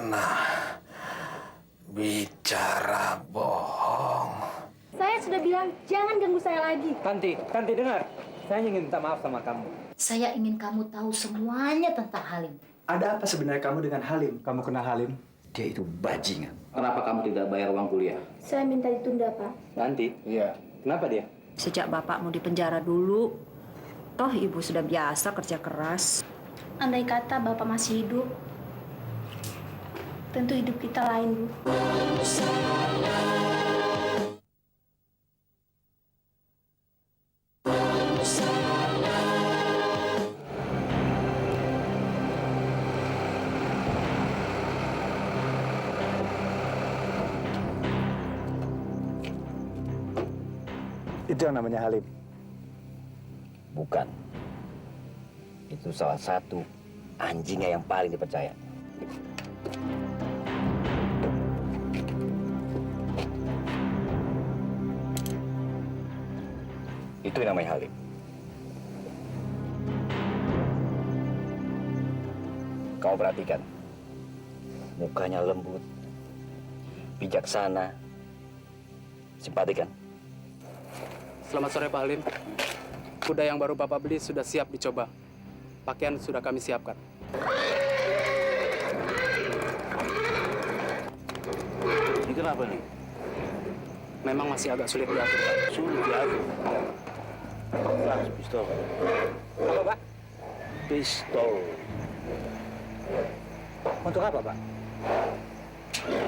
pernah bicara bohong. Saya sudah bilang jangan ganggu saya lagi. Tanti dengar. Saya ingin minta maaf sama kamu. Saya ingin kamu tahu semuanya tentang Halim. Ada apa sebenarnya kamu dengan Halim? Kamu kenal Halim? Dia itu bajingan. Kenapa kamu tidak bayar uang kuliah? Saya minta ditunda, Pak. Tanti? Iya. Kenapa dia? Sejak bapakmu di penjara dulu, toh ibu sudah biasa kerja keras. Andai kata Bapak masih hidup, tentu hidup kita lain, Bu. Itu yang namanya Halim. Bukan. Itu salah satu anjingnya yang paling dipercaya. Itu yang namanya Halim. Kamu perhatikan. Mukanya lembut, bijaksana, simpatik kan? Selamat sore Pak Halim. Kuda yang baru Bapak beli sudah siap dicoba. Pakaian sudah kami siapkan. Ini kenapa nih? Memang masih agak sulit diatur, Pak. Sulit diatur. Pistol. Apa, Pak? Pistol. Untuk apa, Pak?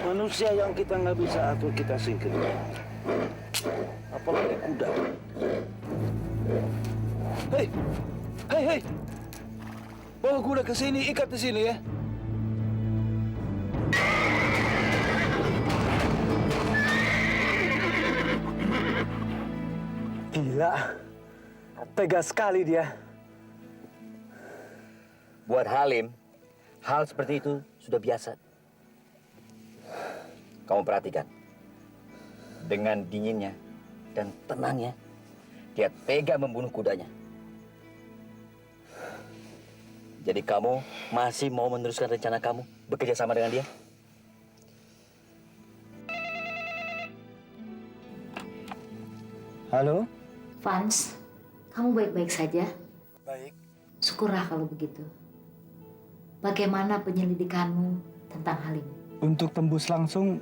Manusia yang kita nggak bisa atur, kita singkirin. Apalagi kuda. Hei! Hei, hei! Bawa kuda ke sini, ikat di sini ya. Gila. Tegas sekali dia. Buat Halim, hal seperti itu sudah biasa. Kamu perhatikan. Dengan dinginnya dan tenangnya, dia tega membunuh kudanya. Jadi kamu masih mau meneruskan rencana kamu bekerja sama dengan dia? Halo? Vance, kamu baik-baik saja? Baik. Syukurlah kalau begitu. Bagaimana penyelidikanmu tentang Halim? Untuk tembus langsung,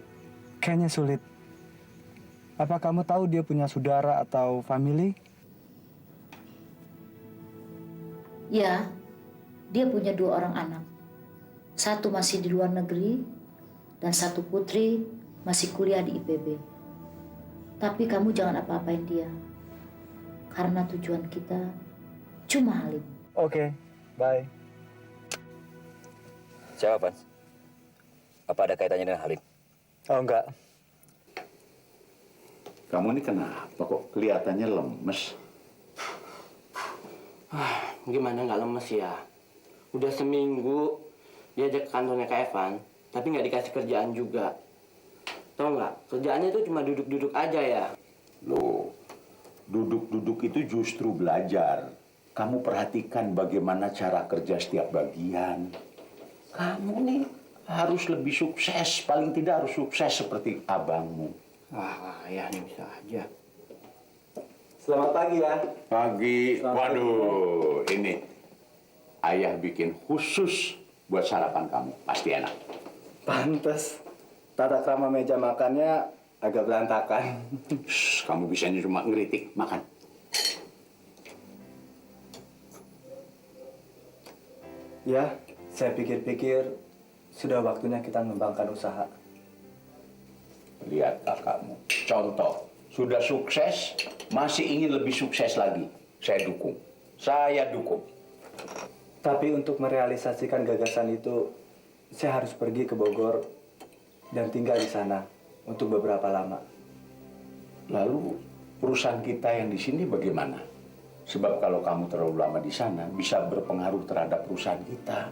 kayaknya sulit. Apa kamu tahu dia punya saudara atau family? Ya, dia punya 2 orang anak. Satu masih di luar negeri, dan satu putri masih kuliah di IPB. Tapi kamu jangan apa-apain dia. Karena tujuan kita cuma Halim. Oke, bye. Siapa, Vance? Apa ada kaitannya dengan Halim? Oh, enggak. Kamu ini kenapa kok kelihatannya lemes? Gimana nggak lemes ya? Udah seminggu diajak ke kantornya Kak Evan, tapi nggak dikasih kerjaan juga. Tahu nggak? Kerjaannya itu cuma duduk-duduk aja ya. Loh, duduk-duduk itu justru belajar. Kamu perhatikan bagaimana cara kerja setiap bagian. Kamu nih harus lebih sukses, paling tidak harus sukses seperti abangmu. Ya ini bisa aja. Selamat pagi ya. Pagi, Selamat waduh, ini ayah bikin khusus buat sarapan kamu, pasti enak. Pantes. Tata krama meja makannya agak berantakan. Shh, kamu bisanya cuma ngeritik, makan. Ya, saya pikir-pikir sudah waktunya kita mengembangkan usaha. Lihat kakakmu, contoh, sudah sukses, masih ingin lebih sukses lagi. Saya dukung. Saya dukung. Tapi untuk merealisasikan gagasan itu, saya harus pergi ke Bogor dan tinggal di sana untuk beberapa lama. Lalu perusahaan kita yang di sini bagaimana? Sebab kalau kamu terlalu lama di sana, bisa berpengaruh terhadap perusahaan kita.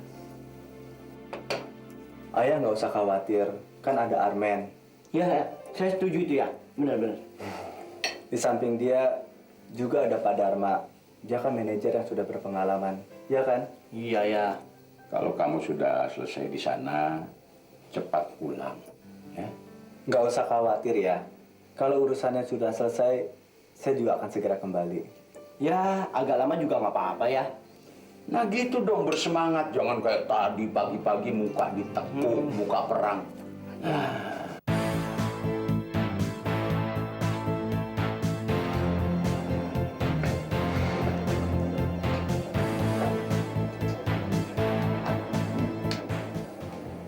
Ayah nggak usah khawatir, kan ada Armen. Ya, saya setuju itu ya. Benar-benar. Di samping dia juga ada Pak Dharma. Dia kan manajer yang sudah berpengalaman, ya kan? Iya ya. Kalau kamu sudah selesai di sana, cepat pulang. Ya. Nggak usah khawatir ya. Kalau urusannya sudah selesai, saya juga akan segera kembali. Ya, agak lama juga nggak apa-apa ya. Nah gitu dong, bersemangat. Jangan kayak tadi pagi-pagi muka ditekuk, muka perang.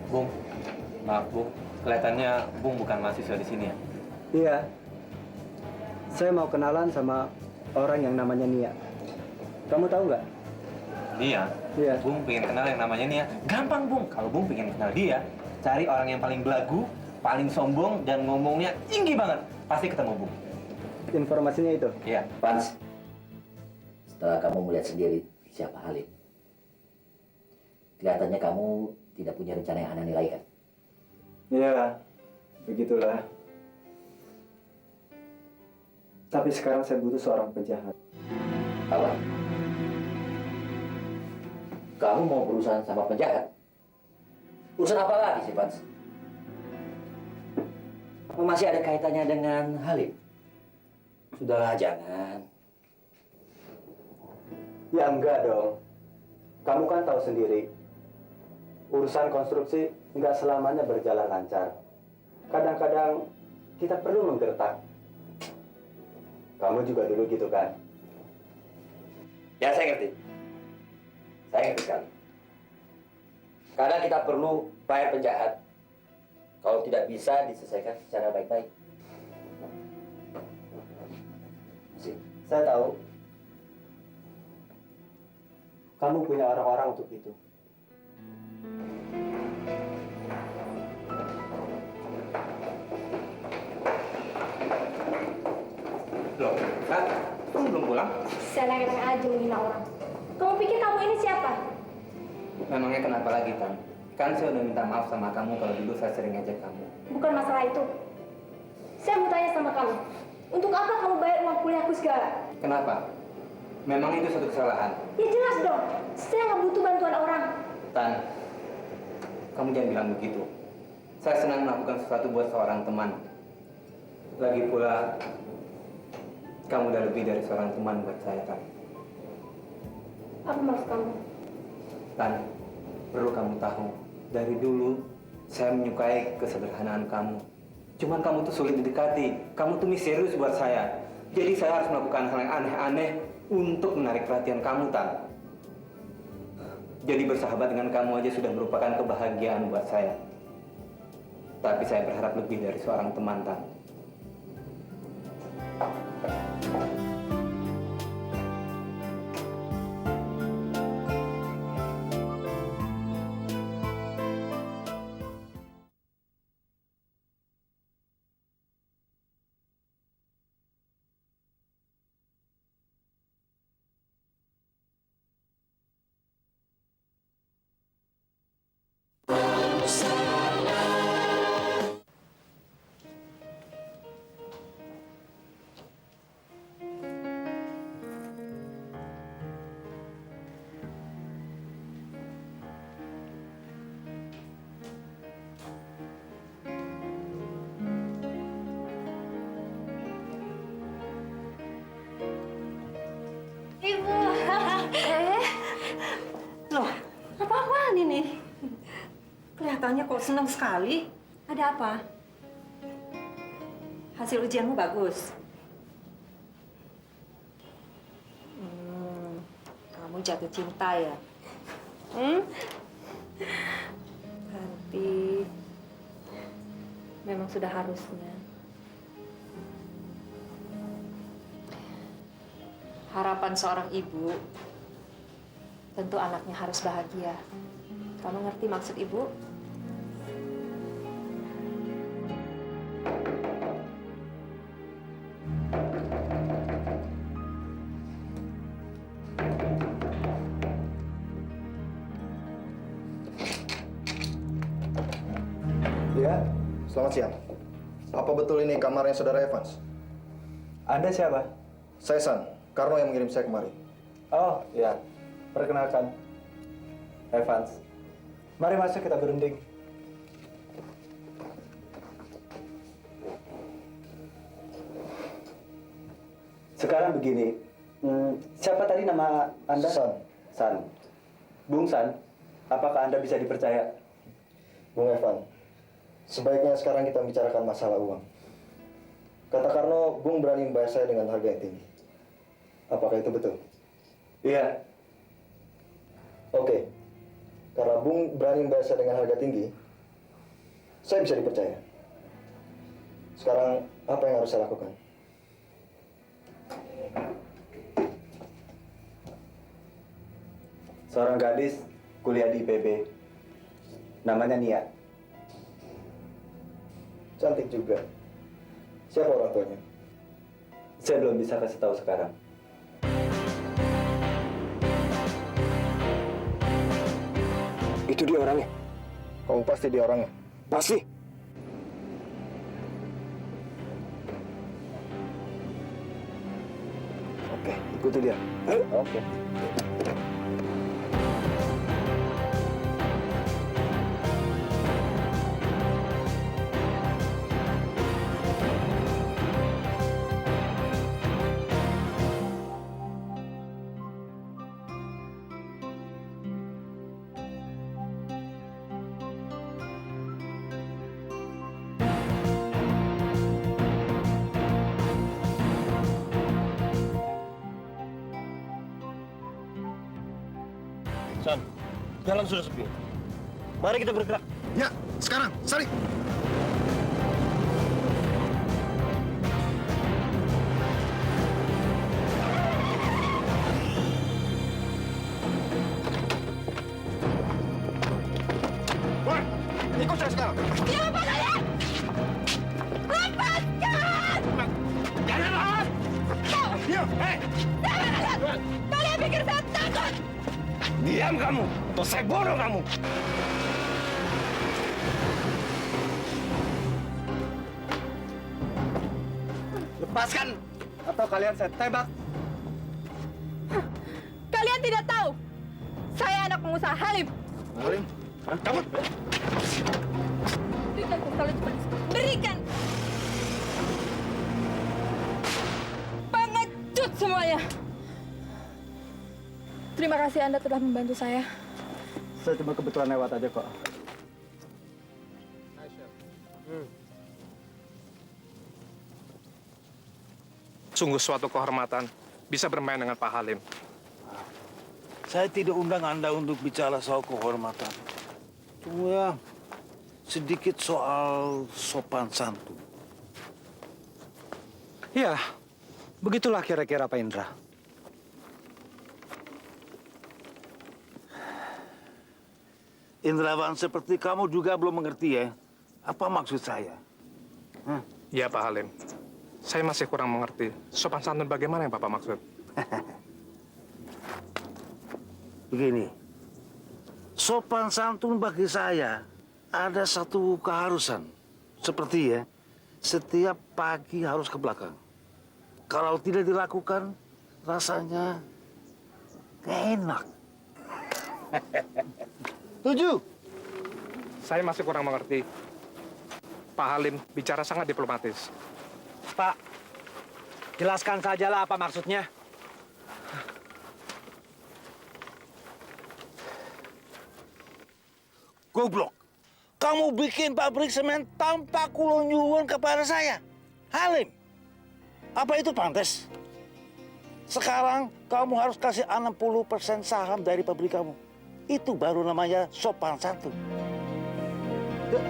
Bung, maaf Bung. Kelihatannya Bung bukan mahasiswa di sini ya? Iya. Saya mau kenalan sama orang yang namanya Nia. Kamu tahu nggak? Nia? Iya. Bung pengen kenal yang namanya Nia. Gampang Bung. Kalau Bung pengen kenal dia, cari orang yang paling belagu, paling sombong, dan ngomongnya tinggi banget. Pasti ketemu Bung. Informasinya itu? Iya. Vans, setelah kamu melihat sendiri siapa Halim, kelihatannya kamu tidak punya rencana yang aneh lagi kan? Iya, begitulah. Tapi sekarang saya butuh seorang penjahat. Apa? Kamu mau berurusan sama penjahat? Urusan apa lagi sih, Vans? Apa masih ada kaitannya dengan Halim? Sudahlah, jangan. Ya enggak dong. Kamu kan tahu sendiri, urusan konstruksi nggak selamanya berjalan lancar. Kadang-kadang kita perlu menggertak. Kamu juga dulu gitu kan? Ya, saya ngerti. Saya ngerti sekali. Kadang kita perlu bayar penjahat kalau tidak bisa diselesaikan secara baik-baik. Saya tahu. Kamu punya orang-orang untuk itu. Loh, Kak, kamu belum pulang? Senang-senang aja menghina orang. Kamu pikir kamu ini siapa? Memangnya kenapa lagi, Tan? Kan saya udah minta maaf sama kamu kalau dulu saya sering ngajak kamu. Bukan masalah itu. Saya mau tanya sama kamu. Untuk apa kamu bayar uang kuliahku segala? Kenapa? Memang itu satu kesalahan. Ya jelas dong. Saya nggak butuh bantuan orang. Tan, kamu jangan bilang begitu. Saya senang melakukan sesuatu buat seorang teman. Lagi pula, kamu udah lebih dari seorang teman buat saya, Tan. Apa maksud kamu? Tan, perlu kamu tahu, dari dulu saya menyukai kesederhanaan kamu. Cuman kamu tuh sulit didekati. Kamu tuh misterius buat saya. Jadi saya harus melakukan hal yang aneh-aneh untuk menarik perhatian kamu, Tan. Jadi bersahabat dengan kamu aja sudah merupakan kebahagiaan buat saya. Tapi saya berharap lebih dari seorang teman, Tan. Ibu. Loh, apa-apaan ini? Kelihatannya kok senang sekali. Ada apa? Hasil ujianmu bagus. Kamu jatuh cinta ya? Berarti memang sudah harusnya. Harapan seorang ibu, tentu anaknya harus bahagia. Kamu ngerti maksud ibu? Ya, selamat siang. Apa betul ini kamarnya saudara Evans? Anda siapa? Saya San, Karno yang mengirim saya kemari. Oh, ya. Perkenalkan. Evans. Mari masuk, kita berunding. Sekarang begini, siapa tadi nama Anda? San. San. Bung San, apakah Anda bisa dipercaya? Bung Evan, sebaiknya sekarang kita bicarakan masalah uang. Kata Karno, Bung berani membayar saya dengan harga yang tinggi. Apakah itu betul? Iya. Oke. Karena Bung berani membayar saya dengan harga tinggi, saya bisa dipercaya. Sekarang, apa yang harus saya lakukan? Seorang gadis kuliah di IPB. Namanya Nia. Cantik juga. Siapa orang tuanya? Saya belum bisa kasih tahu sekarang. Itu dia orangnya. Kamu pasti dia orangnya? Pasti. Oke, ikuti dia. Oke. San, jalan sudah sepi. Mari kita bergerak. Ya, sekarang, Sari. Woi, ikut saya sekarang. Siapa kalian? Lepaskan! Jangan lawan! Diam, hei! Siapa kalian? Kalian pikir saya takut? Diam kamu, atau saya bunuh kamu! Lepaskan, atau kalian saya tembak. Kalian tidak tahu. Saya anak pengusaha Halim. Halim, cabut. Berikan pistol itu pada saya. Berikan! Pengecut semuanya. Terima kasih Anda telah membantu saya. Saya cuma kebetulan lewat aja kok. Sungguh suatu kehormatan bisa bermain dengan Pak Halim. Saya tidak undang Anda untuk bicara soal kehormatan. Cuma ya, sedikit soal sopan santun. Ya, begitulah kira-kira Pak Indra. Indrawan seperti kamu juga belum mengerti ya, apa maksud saya? Ya Pak Halim, saya masih kurang mengerti. Sopan santun bagaimana yang Bapak maksud? Begini, sopan santun bagi saya ada satu keharusan. Seperti ya, setiap pagi harus ke belakang. Kalau tidak dilakukan, rasanya nggak enak. Setuju? Saya masih kurang mengerti. Pak Halim bicara sangat diplomatis. Pak, jelaskan sajalah apa maksudnya. Goblok. Kamu bikin pabrik semen tanpa kulonyuwun kepada saya. Halim. Apa itu pantas? Sekarang kamu harus kasih 60% saham dari pabrik kamu. Itu baru namanya sopan santun. Yuk,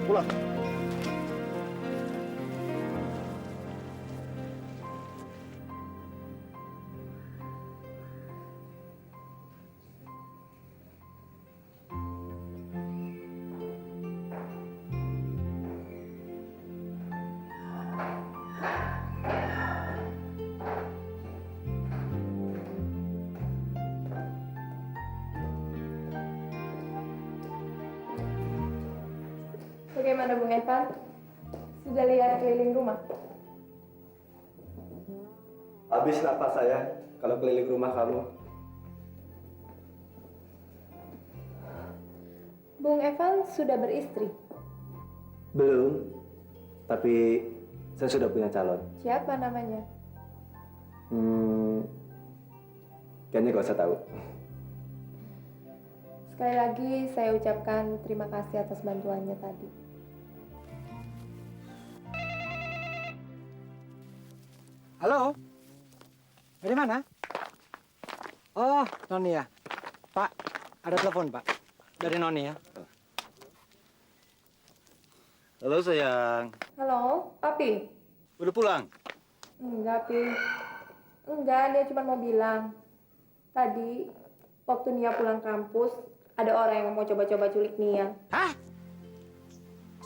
pulang. Bagaimana Bung Evan? Sudah lihat keliling rumah? Habis napas saya kalau keliling rumah kamu. Bung Evan sudah beristri. Belum, tapi saya sudah punya calon. Siapa namanya? Kayaknya gak usah tahu. Sekali lagi saya ucapkan terima kasih atas bantuannya tadi. Halo? Dari mana? Oh, Noni ya. Pak, ada telepon, Pak. Dari Noni ya. Halo sayang, Halo, Papi? udah pulang? Enggak, Pi. Enggak, dia cuma mau bilang. Tadi, waktu Nia pulang kampus, ada orang yang mau coba-coba culik Nia. Hah?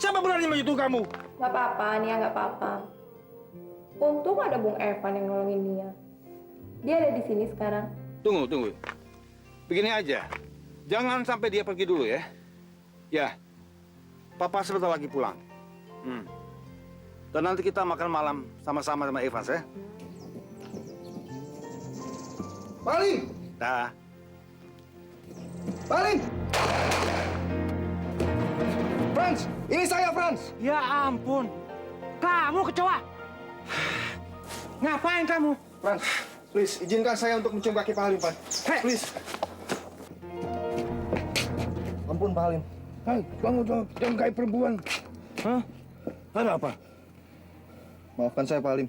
Siapa berani menyentuh kamu? Nggak apa-apa, Nia nggak apa-apa. Untung ada Bung Evan yang nolongin Nia. Dia ada di sini sekarang. Tunggu. Begini aja, jangan sampai dia pergi dulu ya. Ya, Papa sebentar lagi pulang. Dan nanti kita makan malam sama-sama sama Evans ya. Paling! Dah. Paling! Franz! Ini saya, Franz! Ya ampun. Kamu kecoa. Ngapain kamu? Franz, please, izinkan saya untuk mencium kaki Pak Halim, Pak. Hei, Please. Ampun, Pak Halim. Hai, kamu jangan kayak perempuan. Hah? Ada apa? Maafkan saya, Pak Halim.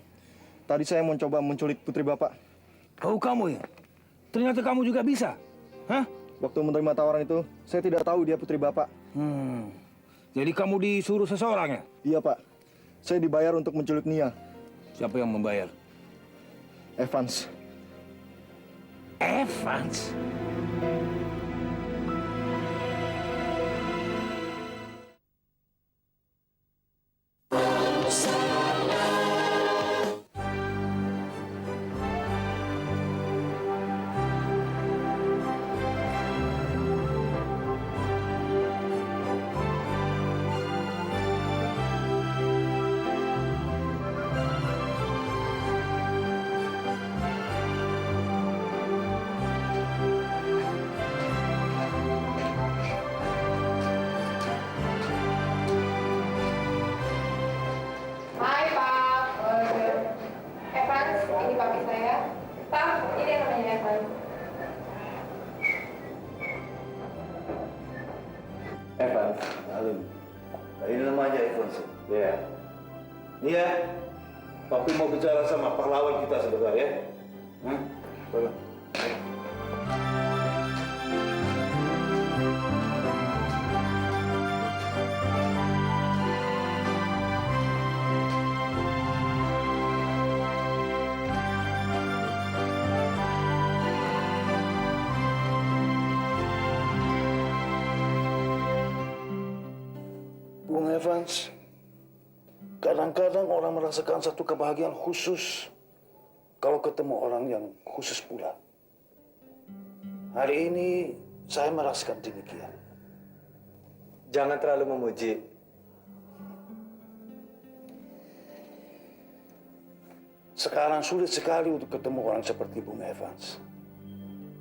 Tadi saya mau coba menculik putri Bapak. Oh, kamu ya? Ternyata kamu juga bisa. Hah? Waktu menerima tawaran itu, saya tidak tahu dia putri Bapak. Jadi kamu disuruh seseorang ya? Iya, Pak. Saya dibayar untuk menculik Nia. Siapa yang membayar? Evans. Evans? Hai, Pak. Evans, ini papi saya. Pak, ini yang namanya Evans. Evans, Halim. Nah, ini namanya Evans. Ya. Nia, Papi mau bicara sama pahlawan kita sebentar ya. Tolong. Bung Evans, kadang-kadang orang merasakan satu kebahagiaan khusus kalau ketemu orang yang khusus pula. Hari ini saya merasakan demikian. Jangan terlalu memuji. Sekarang sulit sekali untuk ketemu orang seperti Bung Evans.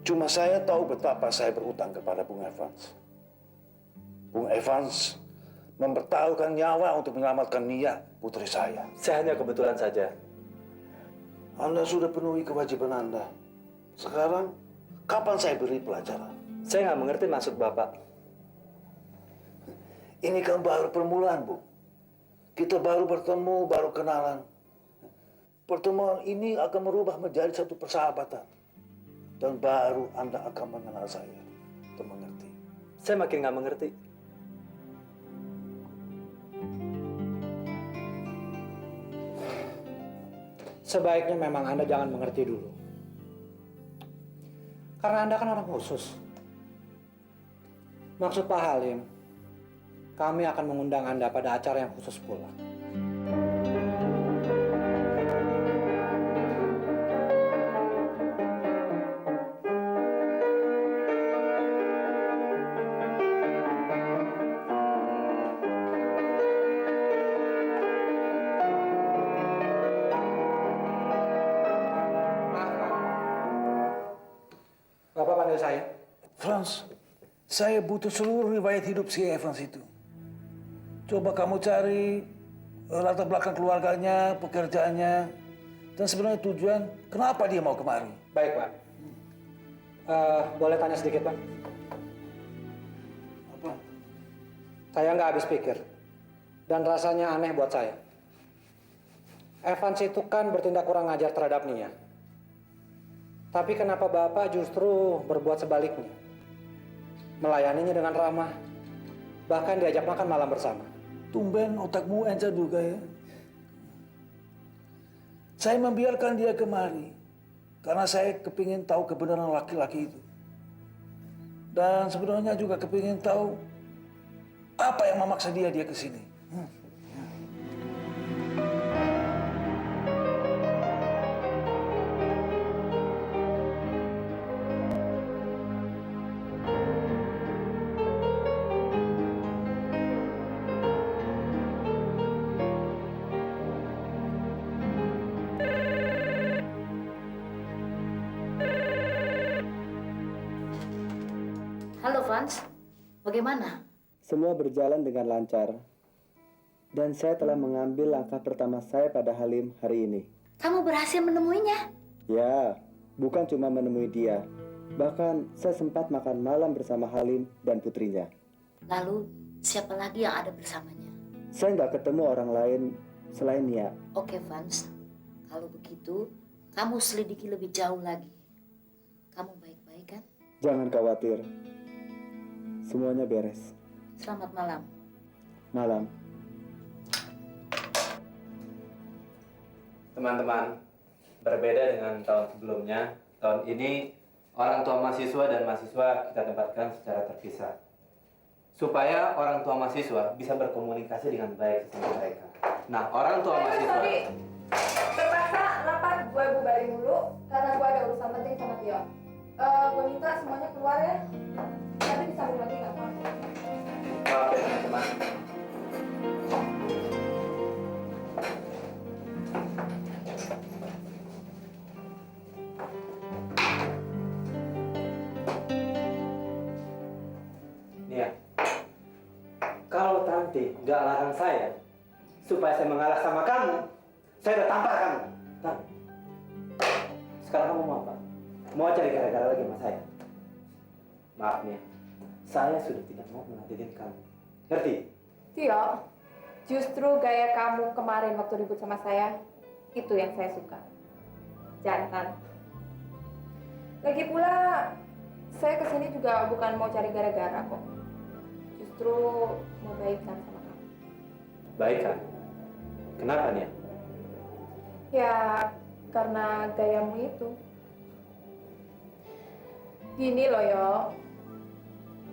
Cuma saya tahu betapa saya berutang kepada Bung Evans. Bung Evans mempertaruhkan nyawa untuk menyelamatkan Nia, putri saya. Saya hanya kebetulan saja. Anda sudah penuhi kewajiban Anda. Sekarang, kapan saya beri pelajaran? Saya nggak mengerti maksud Bapak. Ini kan baru permulaan, Bu. Kita baru bertemu, baru kenalan. Pertemuan ini akan merubah menjadi satu persahabatan. Dan baru Anda akan mengenal saya dan mengerti. Saya makin nggak mengerti. Sebaiknya memang Anda jangan mengerti dulu. Karena Anda kan orang khusus. Maksud Pak Halim, kami akan mengundang Anda pada acara yang khusus pula. Bapak panggil saya. Franz, saya butuh seluruh riwayat hidup si Evans itu. Coba kamu cari latar belakang keluarganya, pekerjaannya, Dan sebenarnya tujuan kenapa dia mau kemari? Baik, Pak. Boleh tanya sedikit, Pak? Apa? Saya nggak habis pikir. Dan rasanya aneh buat saya. Evans itu kan bertindak kurang ajar terhadap Nia. Tapi kenapa Bapak justru berbuat sebaliknya? Melayaninya dengan ramah. Bahkan diajak makan malam bersama. Tumben otakmu encer juga ya. Saya membiarkan dia kemari karena saya kepingin tahu kebenaran laki-laki itu. Dan sebenarnya juga kepingin tahu apa yang memaksa dia ke sini. Halo Vans, bagaimana? Semua berjalan dengan lancar. Dan saya telah mengambil langkah pertama saya pada Halim hari ini. Kamu berhasil menemuinya? Ya, bukan cuma menemui dia. Bahkan saya sempat makan malam bersama Halim dan putrinya. Lalu, siapa lagi yang ada bersamanya? Saya nggak ketemu orang lain selain Nia. Oke, Vans. Kalau begitu, kamu selidiki lebih jauh lagi. Kamu baik-baik kan? Jangan khawatir. Semuanya beres. Selamat malam. Malam. Teman-teman, berbeda dengan tahun sebelumnya, tahun ini orang tua mahasiswa dan mahasiswa kita tempatkan secara terpisah. Supaya orang tua mahasiswa bisa berkomunikasi dengan baik sama mereka. Nah, orang tua mahasiswa... Sorry, terpaksa rapat gue bubarin dulu karena gue ada urusan penting sama Tio. Gue minta semuanya keluar ya. Nanti disambung lagi nggak apa-apa. Maaf ya teman-teman. Nia, kalau Tanti nggak larang saya supaya saya mengalah sama kamu, saya udah tampar kamu. Nah, sekarang kamu mau apa? Mau cari gara-gara lagi sama saya? Maaf Nia, saya sudah tidak mau mengadenin kamu. Ngerti? Tio, justru gaya kamu kemarin waktu ribut sama saya, itu yang saya suka. Jantan. Lagi pula, saya kesini juga bukan mau cari gara-gara kok. Justru mau baikkan sama kamu. Baikkan? Kenapa Nia? Ya, karena gayamu itu. Gini loh, Yo.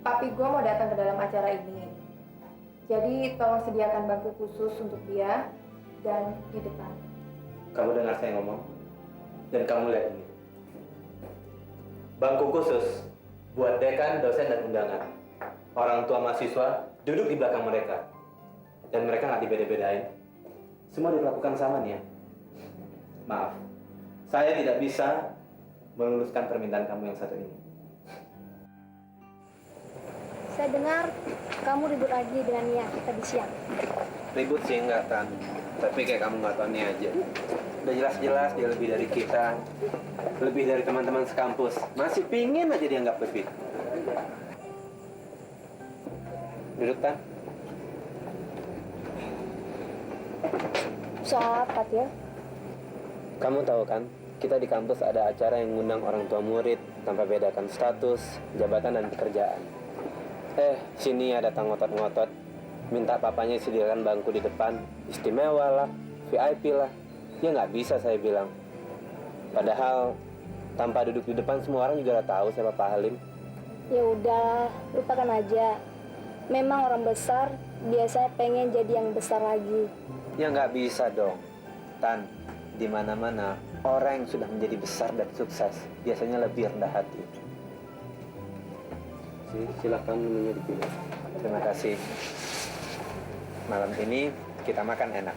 Papi gue mau datang ke dalam acara ini. Jadi tolong sediakan bangku khusus untuk dia dan di depan. Kamu dengar saya ngomong? Dan kamu lihat ini. Bangku khusus buat dekan, dosen, dan undangan. Orang tua mahasiswa duduk di belakang mereka. Dan mereka nggak dibeda-bedain. Semua dilakukan sama nih ya. Maaf, saya tidak bisa meluluskan permintaan kamu yang satu ini. Saya dengar kamu ribut lagi dengan Nia tadi siang. Ribut sih enggak, Tan. Tapi kayak kamu nggak tahu nih aja. Udah jelas-jelas dia lebih dari kita. Lebih dari teman-teman sekampus. Masih pingin aja dianggap lebih. Duduk, Tan. Soal apa ya? Kamu tahu kan, kita di kampus ada acara yang ngundang orang tua murid tanpa bedakan status, jabatan, dan pekerjaan. Sini ada datang ngotot-ngotot, minta papanya sediakan bangku di depan, istimewa lah, VIP lah. Ya nggak bisa saya bilang. Padahal tanpa duduk di depan semua orang juga udah tahu siapa Pak Halim. Ya udah, lupakan aja. Memang orang besar biasanya pengen jadi yang besar lagi. Ya nggak bisa dong, Tan. Di mana-mana orang yang sudah menjadi besar dan sukses biasanya lebih rendah hati. Silahkan menunya dipilih. Terima kasih. Malam ini kita makan enak.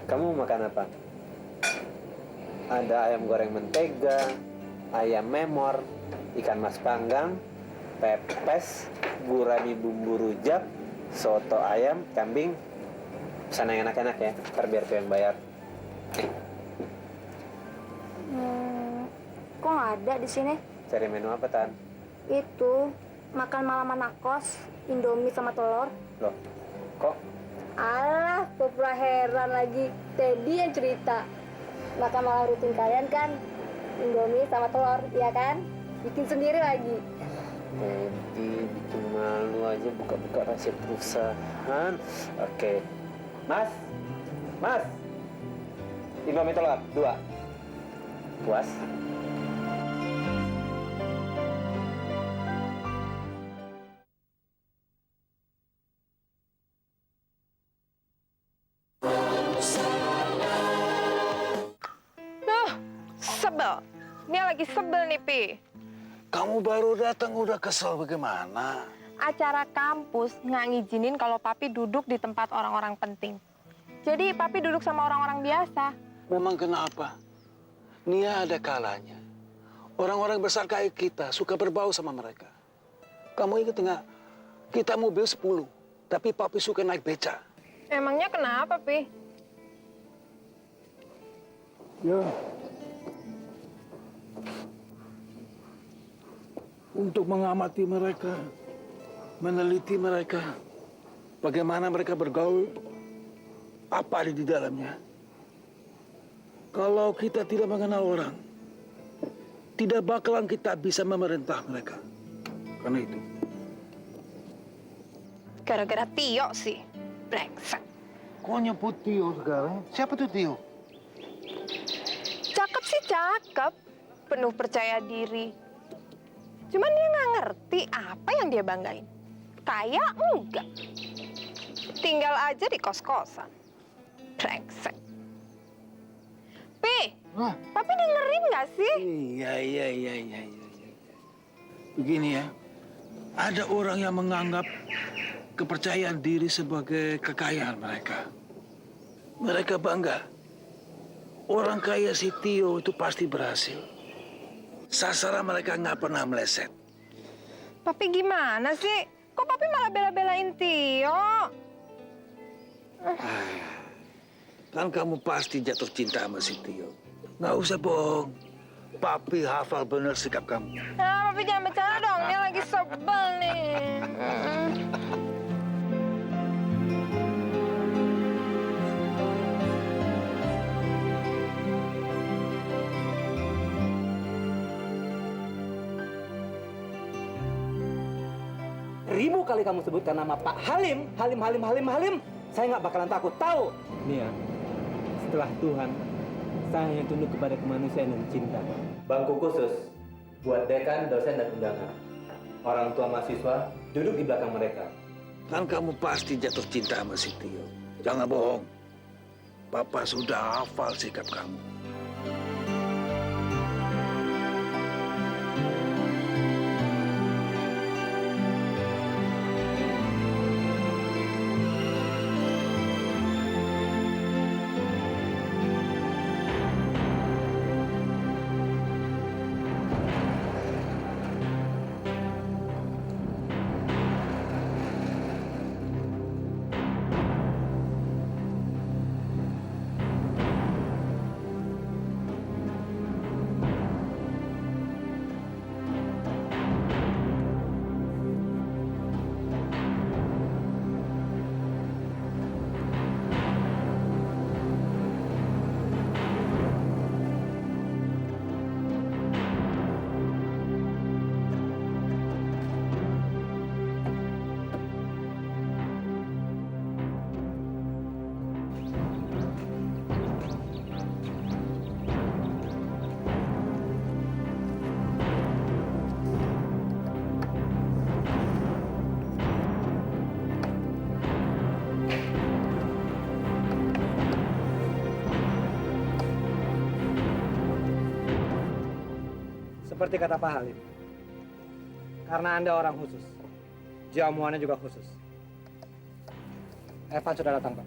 Kamu mau makan apa? Ada ayam goreng mentega, ayam memor, ikan mas panggang, pepes, gurami bumbu rujak, soto ayam, kambing. Pesan yang enak-enak ya, ntar biar aku yang bayar. Kok nggak ada di sini? Cari menu apa, Tan? Itu, makan malam anak kos, Indomie sama telur. Loh, kok? Alah, pura heran lagi. Teddy yang cerita. Makan malam rutin kalian kan, Indomie sama telur, iya kan? Bikin sendiri lagi. Teddy bikin malu aja buka-buka rahasia perusahaan. Oke. Mas? Mas? Indomie telur, 2. Puas? Sebel. Ini lagi sebel nih, Pi. Kamu baru datang udah kesel bagaimana? Acara kampus nggak ngizinin kalau Papi duduk di tempat orang-orang penting. Jadi Papi duduk sama orang-orang biasa. Memang kenapa? Nia ada kalanya. Orang-orang besar kayak kita suka berbau sama mereka. Kamu ingat nggak? Kita mobil 10, tapi Papi suka naik beca. Emangnya kenapa, Pi? Ya. Untuk mengamati mereka, meneliti mereka, bagaimana mereka bergaul, apa ada di dalamnya. Kalau kita tidak mengenal orang, tidak bakalan kita bisa memerintah mereka. Karena itu. Gara-gara Tio sih. Brengsek. Kok nyebut Tio sekarang? Siapa tuh Tio? Cakep sih cakep. Penuh percaya diri. Cuman dia nggak ngerti apa yang dia banggain. Kaya enggak. Tinggal aja di kos-kosan. Brengsek. Pi, Papi dengerin nggak sih? Iya. Begini ya, ada orang yang menganggap kepercayaan diri sebagai kekayaan mereka. Mereka bangga. Orang kaya si Tio itu pasti berhasil. Sasaran mereka nggak pernah meleset. Papi gimana sih? Kok Papi malah bela-belain Tio? Kan kamu pasti jatuh cinta sama si Tio. Nggak usah bohong. Papi hafal bener sikap kamu. Nah, Papi jangan bercanda dong. Dia lagi sebel nih. Ribu kali kamu sebutkan nama Pak Halim, saya nggak bakalan takut, tahu? Nia, setelah Tuhan, saya hanya tunduk kepada kemanusiaan dan cinta. Bangku khusus buat dekan, dosen, dan undangan. Orang tua mahasiswa duduk di belakang mereka. Kan kamu pasti jatuh cinta sama si Tio. Jangan bohong. Papa sudah hafal sikap kamu. Seperti kata Pak Halim, karena Anda orang khusus, jamuannya juga khusus. Evan sudah datang, Pak.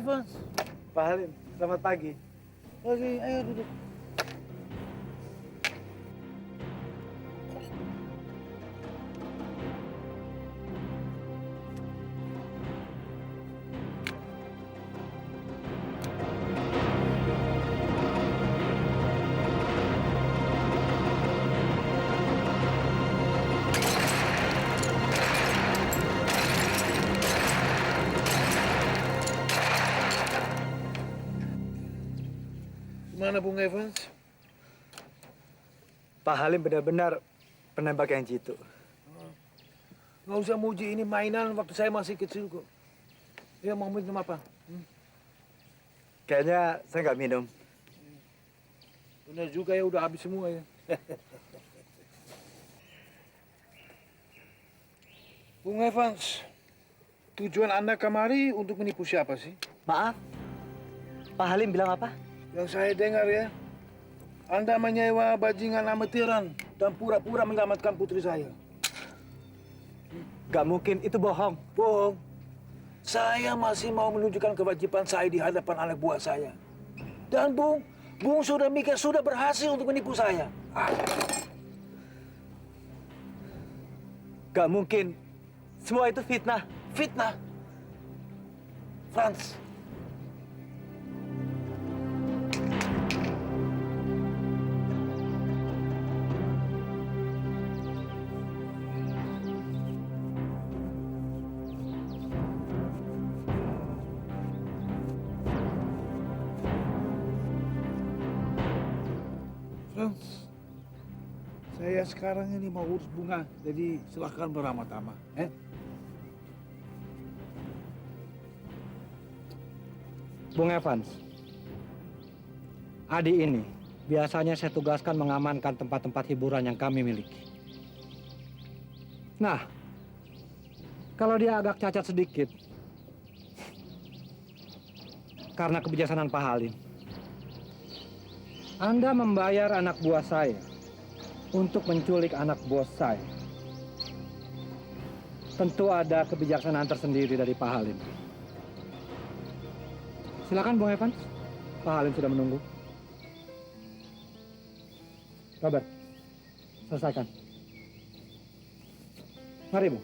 Evan. Pak Halim, selamat pagi. Oke, ayo duduk. Gimana Bung Evans? Pak Halim benar-benar penembak yang jitu. Nggak usah muji, ini mainan waktu saya masih kecil kok. Ya mau minum apa? Kayaknya saya nggak minum. Benar juga ya, udah habis semua ya. Bung Evans, tujuan Anda kemari untuk menipu siapa sih? Maaf, Pak Halim bilang apa? Yang saya dengar ya, Anda menyewa bajingan amatiran dan pura-pura menyelamatkan putri saya. Gak mungkin, itu bohong. Bohong. Saya masih mau menunjukkan kewajiban saya di hadapan anak buah saya. Dan Bung sudah mikir, sudah berhasil untuk menipu saya. Gak mungkin. Semua itu fitnah. Fitnah. Franz. Franz, saya sekarang ini mau urus bunga, jadi silahkan beramah-tamah. Bung Evans, Adi ini biasanya saya tugaskan mengamankan tempat-tempat hiburan yang kami miliki. Nah, kalau dia agak cacat sedikit, karena kebijaksanaan Pak Halim, Anda membayar anak buah saya untuk menculik anak bos saya. Tentu ada kebijaksanaan tersendiri dari Pak Halim. Silakan Bung Evans, Pak Halim sudah menunggu. Robert, selesaikan. Mari, Bu.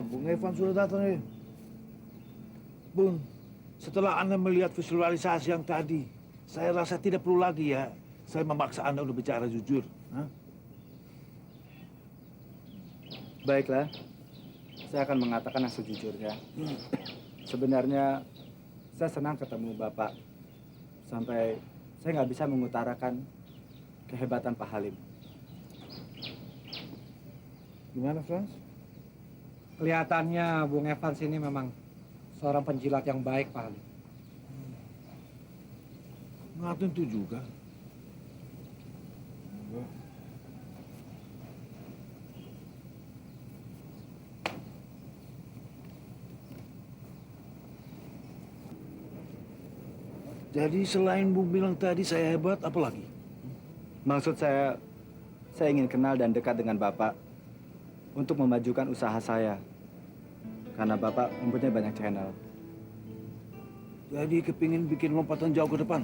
Bung Evan sudah datang ya. Bung, setelah Anda melihat visualisasi yang tadi, saya rasa tidak perlu lagi ya saya memaksa Anda untuk bicara jujur. Baiklah, saya akan mengatakan yang sejujurnya. Sebenarnya saya senang ketemu Bapak. Sampai saya nggak bisa mengutarakan kehebatan Pak Halim. Gimana, Franz? Kelihatannya Bung Evans ini memang seorang penjilat yang baik, Pak Halim. Nggak tentu juga. Jadi selain Bung bilang tadi saya hebat, apa lagi? Maksud saya ingin kenal dan dekat dengan Bapak untuk memajukan usaha saya. Karena Bapak mempunyai banyak channel. Jadi kepingin bikin lompatan jauh ke depan,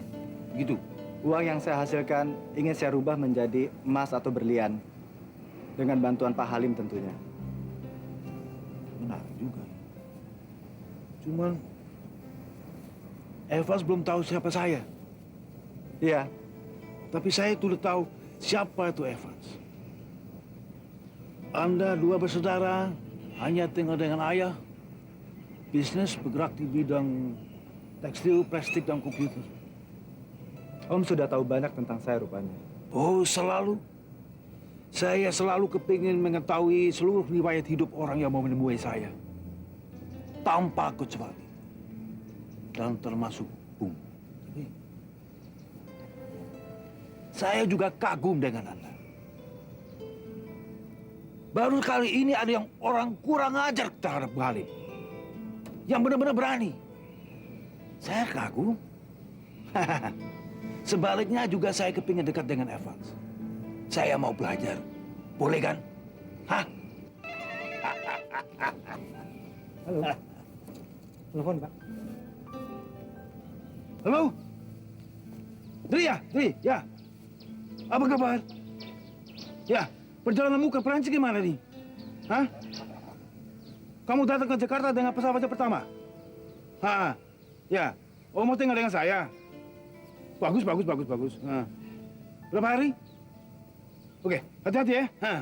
gitu? Uang yang saya hasilkan ingin saya rubah menjadi emas atau berlian. Dengan bantuan Pak Halim tentunya. Benar juga. Cuman Evans belum tahu siapa saya. Iya. Tapi saya sudah tahu siapa itu Evans. Anda dua bersaudara, hanya tinggal dengan ayah. Bisnis bergerak di bidang tekstil, plastik, dan komputer. Om sudah tahu banyak tentang saya rupanya. Oh, selalu. Saya selalu kepingin mengetahui seluruh riwayat hidup orang yang mau menemui saya. Tanpa kecuali. Dan termasuk Bung. Saya juga kagum dengan Anda. Baru kali ini ada yang orang kurang ajar terhadap Halim. Yang benar-benar berani. Saya kagum. Sebaliknya juga saya kepingin dekat dengan Evans. Saya mau belajar. Boleh kan? Hah? Halo. Telepon, Pak. Halo? Dri ya? Dri, ya. Apa kabar? Ya, perjalananmu ke Perancis gimana nih? Hah? Kamu datang ke Jakarta dengan pesawat yang pertama? Hah? Ya. Oh, mau tinggal dengan saya? Bagus, bagus, bagus, bagus. Hah. Berapa hari? Oke, hati-hati ya. Hah.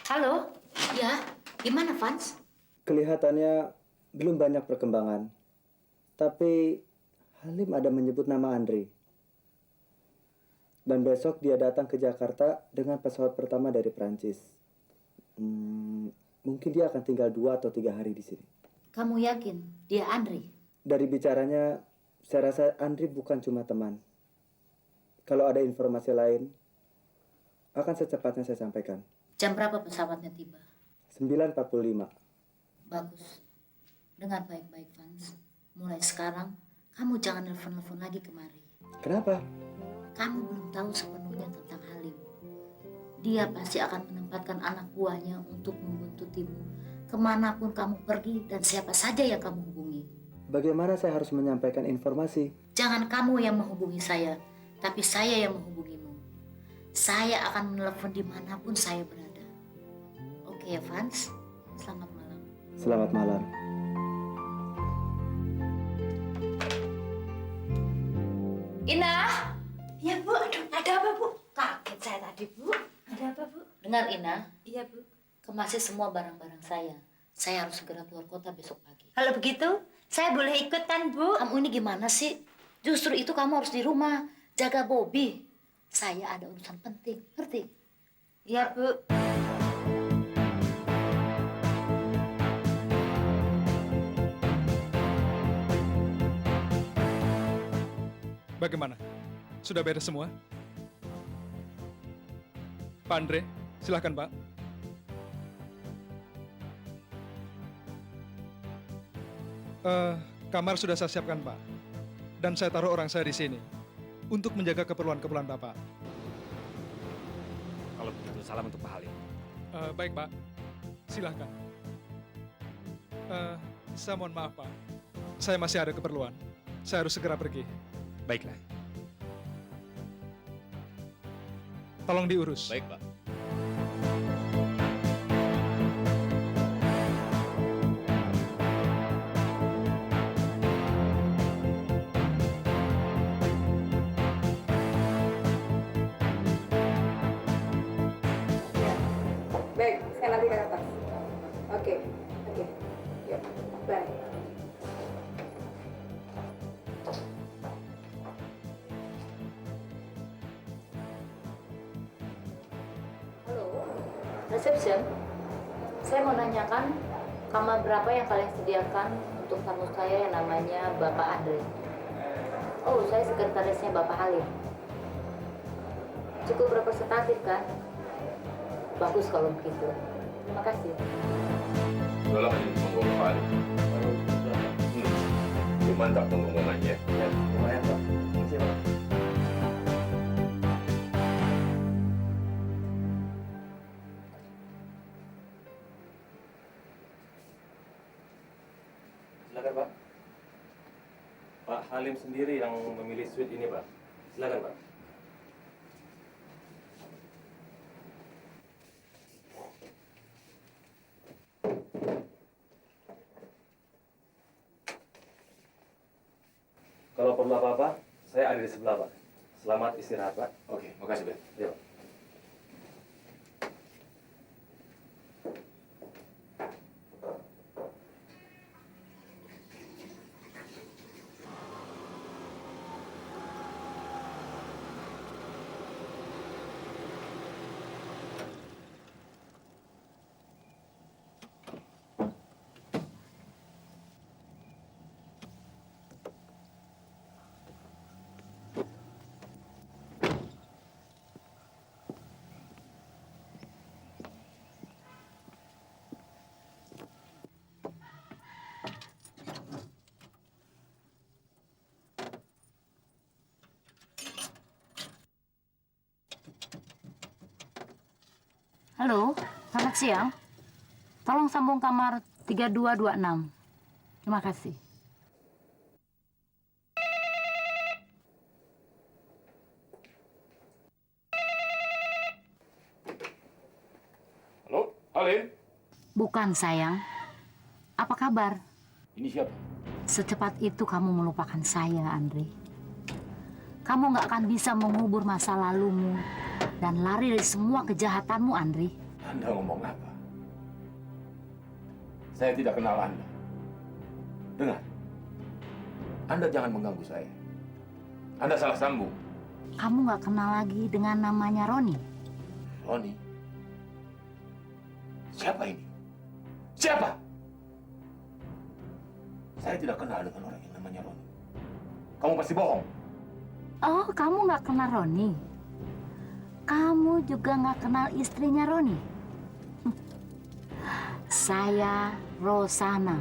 Halo? Ya, gimana, Vans? Kelihatannya belum banyak perkembangan. Tapi Halim ada menyebut nama Andre. Dan besok dia datang ke Jakarta dengan pesawat pertama dari Prancis. Mungkin dia akan tinggal 2 atau 3 hari di sini. Kamu yakin dia Andre? Dari bicaranya, saya rasa Andre bukan cuma teman. Kalau ada informasi lain, akan secepatnya saya sampaikan. Jam berapa pesawatnya tiba? 9.45. Bagus. Dengar baik-baik, Vans. Mulai sekarang, kamu jangan nelfon-nelfon lagi kemari. Kenapa? Kamu belum tahu sepenuhnya tentang Halim. Dia pasti akan menempatkan anak buahnya untuk membuntutimu kemanapun kamu pergi dan siapa saja yang kamu hubungi. Bagaimana saya harus menyampaikan informasi? Jangan kamu yang menghubungi saya, tapi saya yang menghubungimu. Saya akan menelpon dimanapun saya berada. Oke ya, Vans? Selamat malam. Selamat malam. Ina! Ya, Bu. Aduh, ada apa, Bu? Kaget saya tadi, Bu. Ada apa, Bu? Dengar, Ina. Iya, Bu. Kemasi semua barang-barang saya. Saya harus segera keluar kota besok pagi. Kalau begitu, saya boleh ikut kan, Bu? Kamu ini gimana sih? Justru itu kamu harus di rumah. Jaga Bobby. Saya ada urusan penting, ngerti? Iya, Bu. Bagaimana? Sudah beres semua? Pak Andre, silakan Pak. Kamar sudah saya siapkan Pak. Dan saya taruh orang saya di sini untuk menjaga keperluan-keperluan Bapak. Kalau begitu, salam untuk Pak Halim. Baik Pak, silahkan. Saya mohon maaf Pak, saya masih ada keperluan. Saya harus segera pergi. Baiklah. Tolong diurus. Baik, Pak. Baik, saya nanti ke atas. Oke. Yuk, bye. Halo, reception. Saya mau nanyakan kamar berapa yang kalian sediakan untuk tamu saya yang namanya Bapak Andre. Oh, saya sekretarisnya Bapak Halim. Cukup representatif kan? Bagus kalau begitu. Terima kasih. Tolong monggo Pak. Mantap pengumumannya. Ya, lumayan, Pak. Terima kasih, Pak. Silakan Pak. Pak Halim sendiri yang memilih suite ini Pak. Silakan Pak. Kalau perlu apa-apa, saya ada di sebelah Pak. Selamat istirahat Pak. Oke, makasih, Ben. Ya Pak. Halo, selamat siang. Tolong sambung kamar 3226. Terima kasih. Halo, Halim. Bukan, sayang. Apa kabar? Ini siapa? Secepat itu kamu melupakan saya, Andre. Kamu nggak akan bisa mengubur masa lalumu dan lari dari semua kejahatanmu, Andre. Anda ngomong apa? Saya tidak kenal Anda. Dengar, Anda jangan mengganggu saya. Anda salah sambung. Kamu nggak kenal lagi dengan namanya Roni? Roni? Siapa ini? Siapa? Saya tidak kenal dengan orang yang namanya Roni. Kamu pasti bohong. Oh, kamu nggak kenal Roni? Kamu juga nggak kenal istrinya Roni? Saya Rosana.